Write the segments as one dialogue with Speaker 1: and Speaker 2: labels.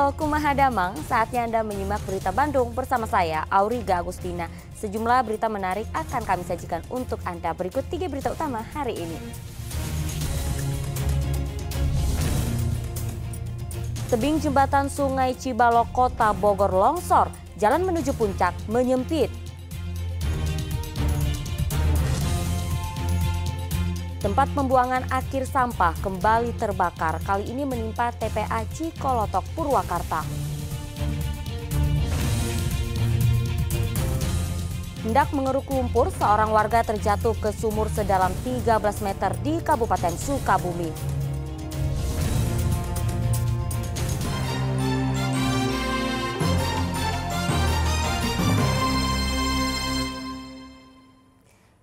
Speaker 1: Halo Kumaha Damang, saatnya Anda menyimak berita Bandung bersama saya, Auriga Agustina. Sejumlah berita menarik akan kami sajikan untuk Anda. Berikut 3 berita utama hari ini. Tebing jembatan Sungai Cibalok, Kota Bogor longsor, jalan menuju puncak menyempit. Tempat pembuangan akhir sampah kembali terbakar, kali ini menimpa TPA Cikolotok, Purwakarta. Hendak mengeruk lumpur, seorang warga terjatuh ke sumur sedalam 13 meter di Kabupaten Sukabumi.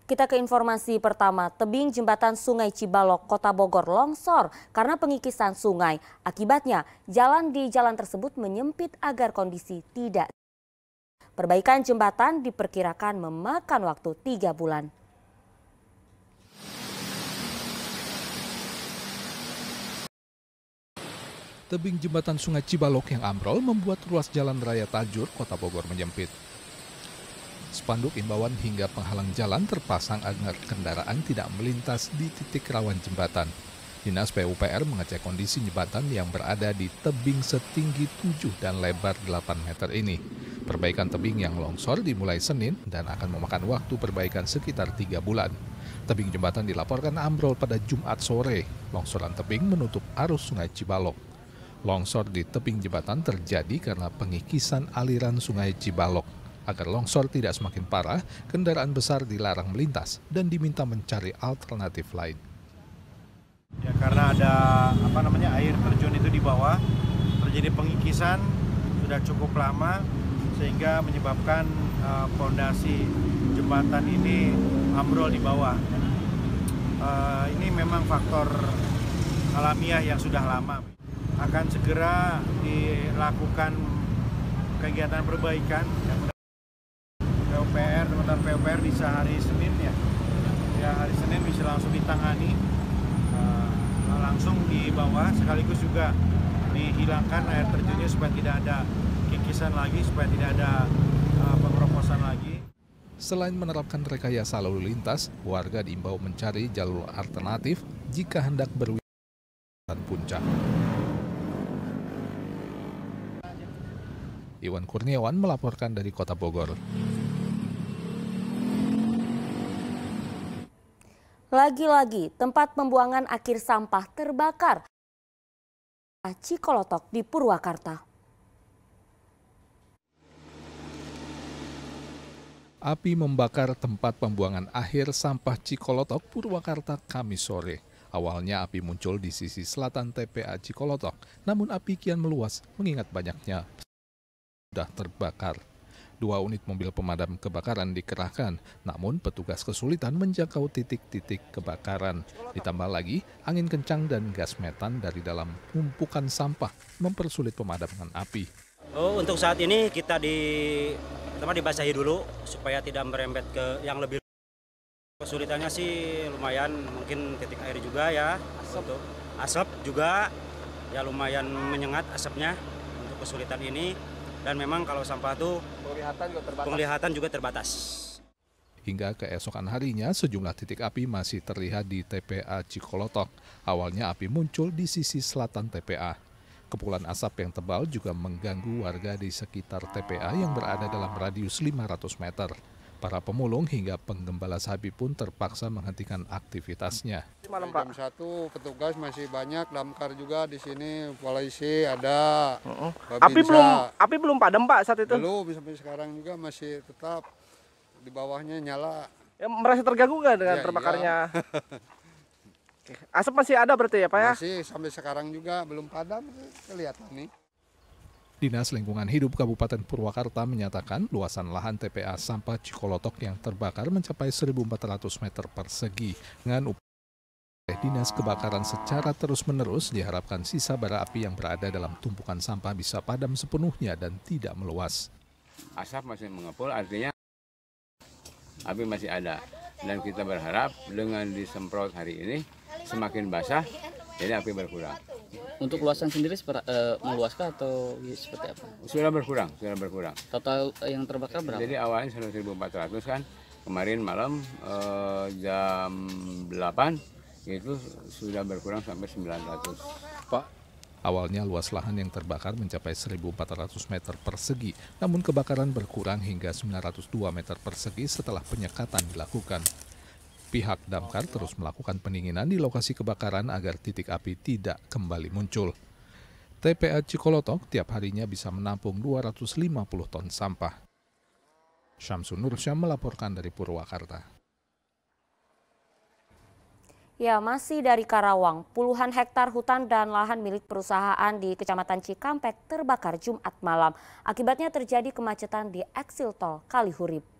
Speaker 1: Kita ke informasi pertama, tebing jembatan Sungai Cibalok, Kota Bogor longsor karena pengikisan sungai. Akibatnya, jalan di jalan tersebut menyempit agar kondisi tidak. Perbaikan jembatan diperkirakan memakan waktu 3 bulan.
Speaker 2: Tebing jembatan Sungai Cibalok yang ambrol membuat ruas jalan raya Tajur, Kota Bogor menyempit. Spanduk imbauan hingga penghalang jalan terpasang agar kendaraan tidak melintas di titik rawan jembatan. Dinas PUPR mengecek kondisi jembatan yang berada di tebing setinggi 7 dan lebar 8 meter ini. Perbaikan tebing yang longsor dimulai Senin dan akan memakan waktu perbaikan sekitar 3 bulan. Tebing jembatan dilaporkan ambrol pada Jumat sore. Longsoran tebing menutup arus Sungai Cibalok. Longsor di tebing jembatan terjadi karena pengikisan aliran Sungai Cibalok. Agar longsor tidak semakin parah, kendaraan besar dilarang melintas dan diminta mencari alternatif lain.
Speaker 3: Ya, karena ada air terjun itu di bawah, terjadi pengikisan sudah cukup lama sehingga menyebabkan fondasi jembatan ini ambrol di bawah. Ini memang faktor alamiah yang sudah lama. Akan segera dilakukan kegiatan perbaikan. PUPR, teman-teman PUPR bisa hari Senin ya hari Senin bisa langsung ditangani, langsung di bawah, sekaligus juga dihilangkan air terjunnya supaya tidak ada kikisan lagi, supaya tidak ada pengeroposan lagi.
Speaker 2: Selain menerapkan rekayasa lalu lintas, warga diimbau mencari jalur alternatif jika hendak berwisata puncak. Iwan Kurniawan melaporkan dari Kota Bogor.
Speaker 1: Lagi-lagi, tempat pembuangan akhir sampah terbakar. Cikolotok di Purwakarta.
Speaker 2: Api membakar tempat pembuangan akhir sampah Cikolotok, Purwakarta, Kamis sore. Awalnya api muncul di sisi selatan TPA Cikolotok, namun api kian meluas mengingat banyaknya sudah terbakar. 2 unit mobil pemadam kebakaran dikerahkan, namun petugas kesulitan menjangkau titik-titik kebakaran. Ditambah lagi, angin kencang dan gas metan dari dalam tumpukan sampah mempersulit pemadaman api.
Speaker 4: Untuk saat ini kita dibasahi dulu supaya tidak merembet ke yang lebih. Kesulitannya sih lumayan, mungkin titik air juga ya. Untuk asap juga ya lumayan menyengat asapnya untuk kesulitan ini. Dan memang kalau sampah itu penglihatan juga terbatas.
Speaker 2: Hingga keesokan harinya, sejumlah titik api masih terlihat di TPA Cikolotok. Awalnya api muncul di sisi selatan TPA. Kepulan asap yang tebal juga mengganggu warga di sekitar TPA yang berada dalam radius 500 meter. Para pemulung hingga penggembala sapi pun terpaksa menghentikan aktivitasnya.
Speaker 5: Jam 1 petugas masih banyak, damkar juga di sini, polisi ada.
Speaker 6: Api belum padam Pak saat itu?
Speaker 5: Belum, sampai sekarang juga masih tetap di bawahnya nyala.
Speaker 6: Ya, merasa terganggu nggak dengan terbakarnya? Iya. Asap masih ada berarti ya Pak ya?
Speaker 5: Masih, sampai sekarang juga belum padam, kelihatan nih.
Speaker 2: Dinas Lingkungan Hidup Kabupaten Purwakarta menyatakan luasan lahan TPA sampah Cikolotok yang terbakar mencapai 1.400 meter persegi. Dengan upaya Dinas Kebakaran secara terus-menerus diharapkan sisa bara api yang berada dalam tumpukan sampah bisa padam sepenuhnya dan tidak meluas.
Speaker 7: Asap masih mengepul, artinya api masih ada. Dan kita berharap dengan disemprot hari ini semakin basah, jadi api berkurang.
Speaker 8: Untuk luasan sendiri meluaskah atau seperti apa?
Speaker 7: Sudah berkurang.
Speaker 8: Total yang terbakar berapa?
Speaker 7: Jadi awalnya 1.400 kan, kemarin malam jam 8 itu sudah berkurang sampai 900.
Speaker 2: Pak, awalnya luas lahan yang terbakar mencapai 1.400 meter persegi, namun kebakaran berkurang hingga 902 meter persegi setelah penyekatan dilakukan. Pihak damkar terus melakukan pendinginan di lokasi kebakaran agar titik api tidak kembali muncul. TPA Cikolotok tiap harinya bisa menampung 250 ton sampah. Syamsun Nursyam melaporkan dari Purwakarta.
Speaker 1: Ya, masih dari Karawang, puluhan hektar hutan dan lahan milik perusahaan di Kecamatan Cikampek terbakar Jumat malam. Akibatnya terjadi kemacetan di eksil tol Kalihurip.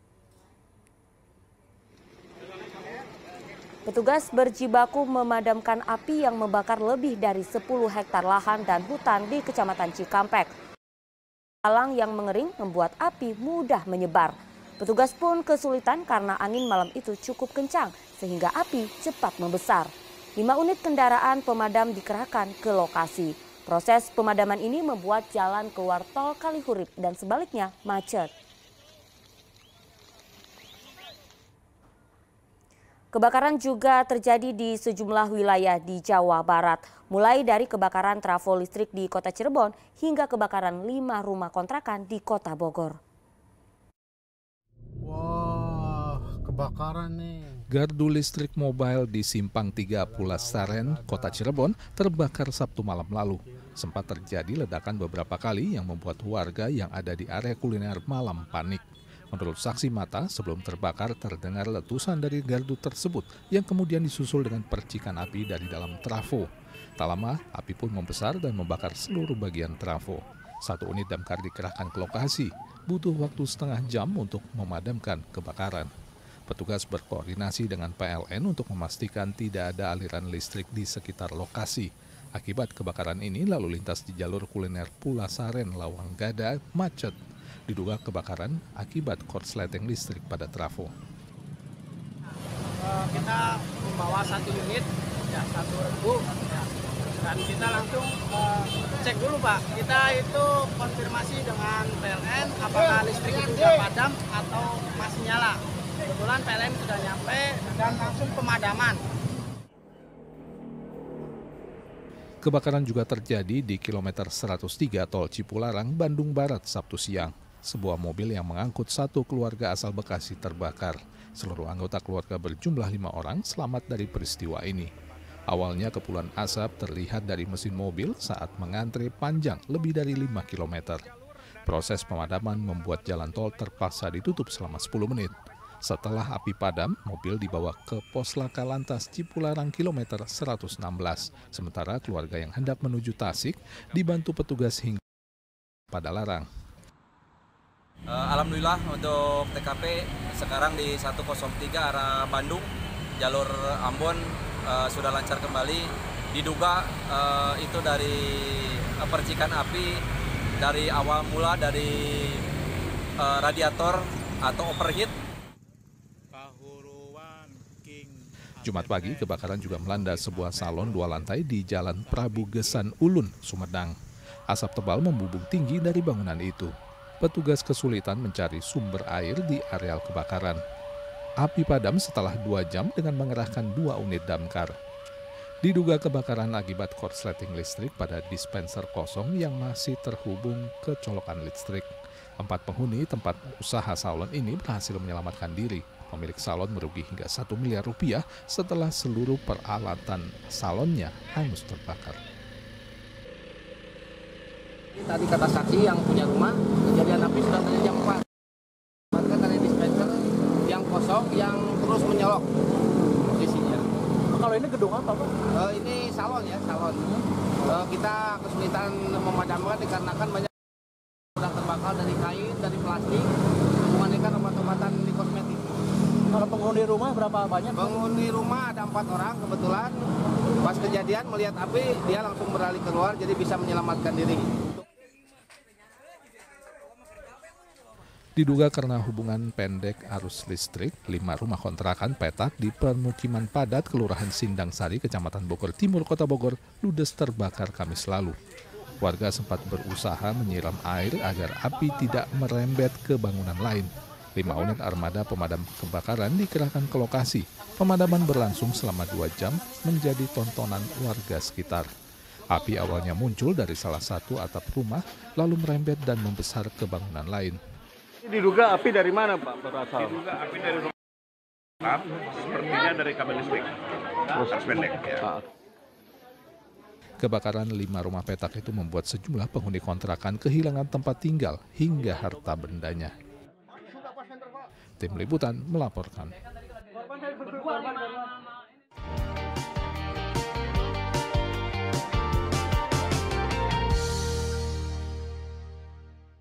Speaker 1: Petugas berjibaku memadamkan api yang membakar lebih dari 10 hektar lahan dan hutan di Kecamatan Cikampek. Alang yang mengering membuat api mudah menyebar. Petugas pun kesulitan karena angin malam itu cukup kencang sehingga api cepat membesar. 5 unit kendaraan pemadam dikerahkan ke lokasi. Proses pemadaman ini membuat jalan keluar tol Kalihurip dan sebaliknya macet. Kebakaran juga terjadi di sejumlah wilayah di Jawa Barat, mulai dari kebakaran trafo listrik di Kota Cirebon hingga kebakaran 5 rumah kontrakan di Kota Bogor.
Speaker 9: Wah, kebakaran nih.
Speaker 2: Gardu listrik mobile di Simpang 3 Pulas Saren, Kota Cirebon terbakar Sabtu malam lalu. Sempat terjadi ledakan beberapa kali yang membuat warga yang ada di area kuliner malam panik. Menurut saksi mata, sebelum terbakar terdengar letusan dari gardu tersebut yang kemudian disusul dengan percikan api dari dalam trafo. Tak lama, api pun membesar dan membakar seluruh bagian trafo. 1 unit damkar dikerahkan ke lokasi, butuh waktu setengah jam untuk memadamkan kebakaran. Petugas berkoordinasi dengan PLN untuk memastikan tidak ada aliran listrik di sekitar lokasi. Akibat kebakaran ini, lalu lintas di jalur kuliner Pulasaren Lawang Gada macet. Diduga kebakaran akibat korsleting listrik pada trafo.
Speaker 10: Kita membawa 1 unit, ya 1 regu, ya. Dan kita langsung cek dulu Pak. Kita itu konfirmasi dengan PLN apakah listrik itu sudah padam atau masih nyala. Kebetulan PLN sudah nyampe dan langsung pemadaman.
Speaker 2: Kebakaran juga terjadi di kilometer 103 Tol Cipularang, Bandung Barat, Sabtu siang. Sebuah mobil yang mengangkut 1 keluarga asal Bekasi terbakar. Seluruh anggota keluarga berjumlah 5 orang selamat dari peristiwa ini. Awalnya kepulan asap terlihat dari mesin mobil saat mengantre panjang lebih dari 5 km. Proses pemadaman membuat jalan tol terpaksa ditutup selama 10 menit. Setelah api padam, mobil dibawa ke pos laka lantas Cipularang kilometer 116. Sementara keluarga yang hendak menuju Tasik dibantu petugas hingga Padalarang.
Speaker 11: Alhamdulillah untuk TKP sekarang di 103 arah Bandung, jalur Ambon sudah lancar kembali. Diduga itu dari percikan api dari awal mula dari radiator atau overheat.
Speaker 2: Jumat pagi, kebakaran juga melanda sebuah salon 2 lantai di Jalan Prabu Gesan Ulun, Sumedang. Asap tebal membubung tinggi dari bangunan itu. Petugas kesulitan mencari sumber air di areal kebakaran. Api padam setelah 2 jam dengan mengerahkan 2 unit damkar. Diduga kebakaran akibat korsleting listrik pada dispenser kosong yang masih terhubung ke colokan listrik. 4 penghuni tempat usaha salon ini berhasil menyelamatkan diri. Pemilik salon merugi hingga 1 miliar rupiah setelah seluruh peralatan salonnya hangus terbakar.
Speaker 12: Tadi kata saksi yang punya rumah, kejadian api sudah terjadi jam 4. Maka dari dispenser yang kosong yang terus menyolok posisinya.
Speaker 6: Kalau ini gedung apa Pak?
Speaker 12: Ini salon ya, salon. Kita kesulitan memadamkan dikarenakan banyak sudah terbakar dari kain, dari plastik, mengandalkan obat-obatan di kosmetik.
Speaker 6: Kalau penghuni rumah berapa banyak?
Speaker 12: Penghuni rumah ada 4 orang kebetulan. Pas kejadian melihat api, dia langsung beralih keluar jadi bisa menyelamatkan diri.
Speaker 2: Diduga karena hubungan pendek arus listrik, 5 rumah kontrakan petak di permukiman padat Kelurahan Sindang Sari, Kecamatan Bogor Timur, Kota Bogor, ludes terbakar Kamis lalu. Warga sempat berusaha menyiram air agar api tidak merembet ke bangunan lain. 5 unit armada pemadam kebakaran dikerahkan ke lokasi. Pemadaman berlangsung selama 2 jam menjadi tontonan warga sekitar. Api awalnya muncul dari salah satu atap rumah, lalu merembet dan membesar ke bangunan lain.
Speaker 6: Diduga api dari mana, Pak, berasal?
Speaker 13: Diduga api dari rumah, sepertinya dari kabel listrik, arus pendek. Ya.
Speaker 2: Kebakaran 5 rumah petak itu membuat sejumlah penghuni kontrakan kehilangan tempat tinggal hingga harta bendanya. Tim Liputan melaporkan.